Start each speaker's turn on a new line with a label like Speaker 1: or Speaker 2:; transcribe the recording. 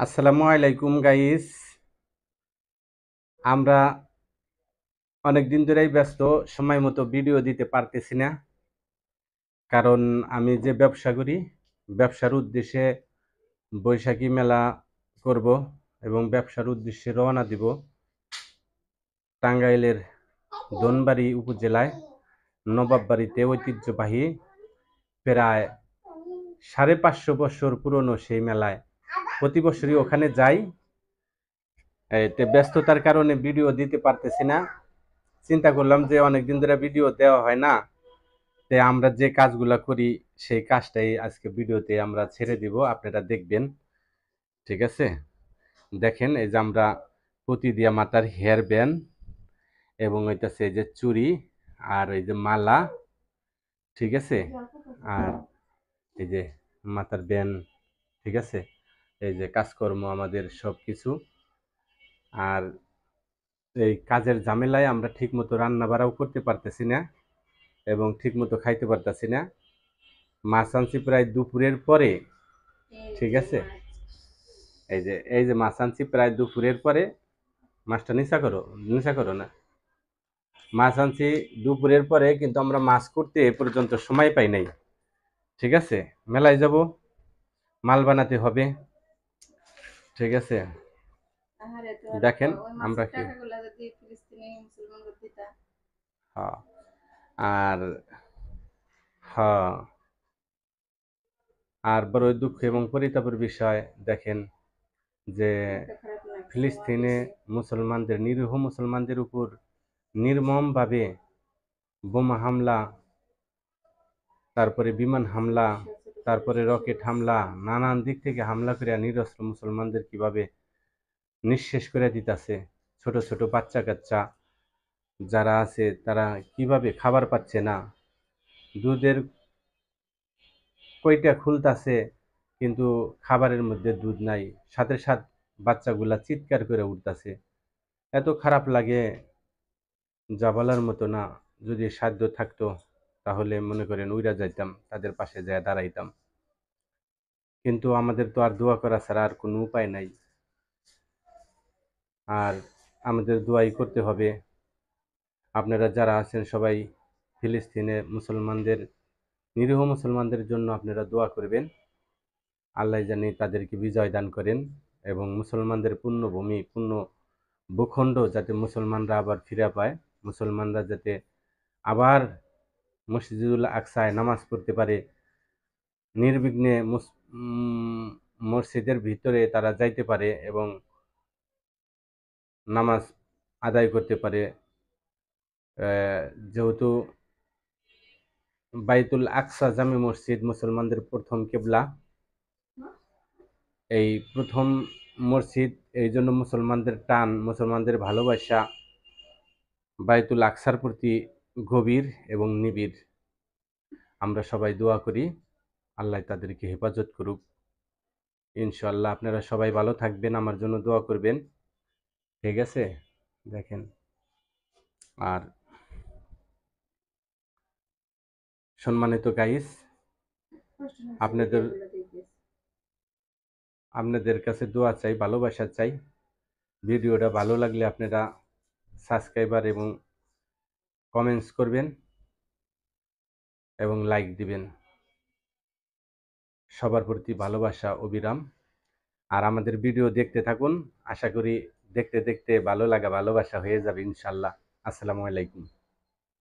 Speaker 1: আসসালামু আলাইকুম গাইস। আমরা অনেক দিন ধরেই ব্যস্ত, সময় মতো ভিডিও দিতে পারতেছি না। কারণ আমি যে ব্যবসা করি, ব্যবসার উদ্দেশ্যে বৈশাখী মেলা করব এবং ব্যবসার উদ্দেশ্যে রওনা দিব টাঙ্গাইলের ধনবাড়ী উপজেলায় নবাববাড়িতে ঐতিহ্যবাহী প্রায় 550 বছর পুরনো সেই মেলায় প্রতি বছরই ওখানে যাই। ব্যস্ততার কারণে ভিডিও দিতে পারতেছি না। চিন্তা করলাম যে অনেকদিন ধরে ভিডিও দেওয়া হয় না, তাই আমরা যে কাজগুলা করি সেই কাজটাই আজকে ভিডিওতে আমরা ছেড়ে দিব, আপনারা দেখবেন। ঠিক আছে, দেখেন এই যে আমরা পুঁতি দিয়া মাথার হেয়ার ব্যান্ড এবং হইতাছে এই যে চুড়ি আর এই যে মালা, ঠিক আছে, আর এই যে মাথার ব্যান্ড, ঠিক আছে, এই যে কাজকর্ম আমাদের সব কিছু। আর এই কাজের ঝামেলায় আমরা ঠিক মতো রান্না বাড়াও করতে পারতেছি না এবং ঠিক মতো খাইতে পারতেছি না। মাছ আনছি প্রায় দুপুরের পরে, ঠিক আছে, এই যে মাছ আনছি প্রায় দুপুরের পরে। মাছটা নিচা করো না। মাছ আনছি দুপুরের পরে, কিন্তু আমরা মাছ করতে এ পর্যন্ত সময় পাই নাই। ঠিক আছে, মেলায় যাব, মাল বানাতে হবে। ঠিক আছে, দেখেন আমরা কি হ্যাঁ আর হ্যাঁ আর বড় দুঃখ এবং পরিতাপের বিষয় দেখেন যে ফিলিস্তিনে মুসলমানদের, নিরীহ মুসলমানদের উপর নির্মমভাবে বোমা হামলা, তারপরে বিমান হামলা, তারপরে রকেট হামলা, নানান দিক থেকে হামলা করে নিরস্ত্র মুসলমানদের কিভাবে নিঃশেষ করে দিতেছে। ছোট ছোট বাচ্চা কাচ্চা যারা আছে তারা কিভাবে খাবার পাচ্ছে না, দুধের কইটা খুলতাছে কিন্তু খাবারের মধ্যে দুধ নাই, সাথে সাথে বাচ্চাগুলা চিৎকার করে উঠতাছে। এত খারাপ লাগে, যা বলার মতো না। যদি সাধ্য থাকতো তাহলে মনে করেন উইরা যাইতাম, তাদের পাশে যায় দাঁড়াইতাম, কিন্তু আমাদের তো আর দোয়া করা ছাড়া আর কোনো উপায় নাই। আর আমাদের দোয়াই করতে হবে। আপনারা যারা আছেন সবাই ফিলিস্তিনে মুসলমানদের, নিরীহ মুসলমানদের জন্য আপনারা দোয়া করবেন। আল্লাহ জানি তাদেরকে বিজয় দান করেন এবং মুসলমানদের পুণ্যভূমি, পূর্ণ ভূখণ্ড যাতে মুসলমানরা আবার ফিরে পায়, মুসলমানরা যাতে আবার মসজিদুল আকসায় নামাজ পড়তে পারে, নির্বিঘ্নে মসজিদের ভিতরে তারা যাইতে পারে এবং নামাজ আদায় করতে পারে। যেহেতু বাইতুল আকসা জামে মসজিদ মুসলমানদের প্রথম কেবলা, এই প্রথম মসজিদ, এই জন্য মুসলমানদের টান, মুসলমানদের ভালোবাসা বাইতুল আকসার প্রতি গভীর এবং নিবিড়। আমরা সবাই দোয়া করি আল্লাহ তাদেরকে হেফাজত করুক ইনশাআল্লাহ। আপনারা সবাই ভালো থাকবেন, আমার জন্য দোয়া করবেন। ঠিক আছে, দেখেন। আর সম্মানিত গাইস, আপনাদের আপনাদের কাছে দোয়া চাই, ভালোবাসা চাই। ভিডিওটা ভালো লাগলে আপনারা সাবস্ক্রাইবার এবং কমেন্টস করবেন এবং লাইক দিবেন। সবার প্রতি ভালোবাসা অবিরাম। আর আমাদের ভিডিও দেখতে থাকুন, আশা করি দেখতে দেখতে ভালো লাগা ভালোবাসা হয়ে যাবে ইনশাল্লাহ। আসসালামু আলাইকুম।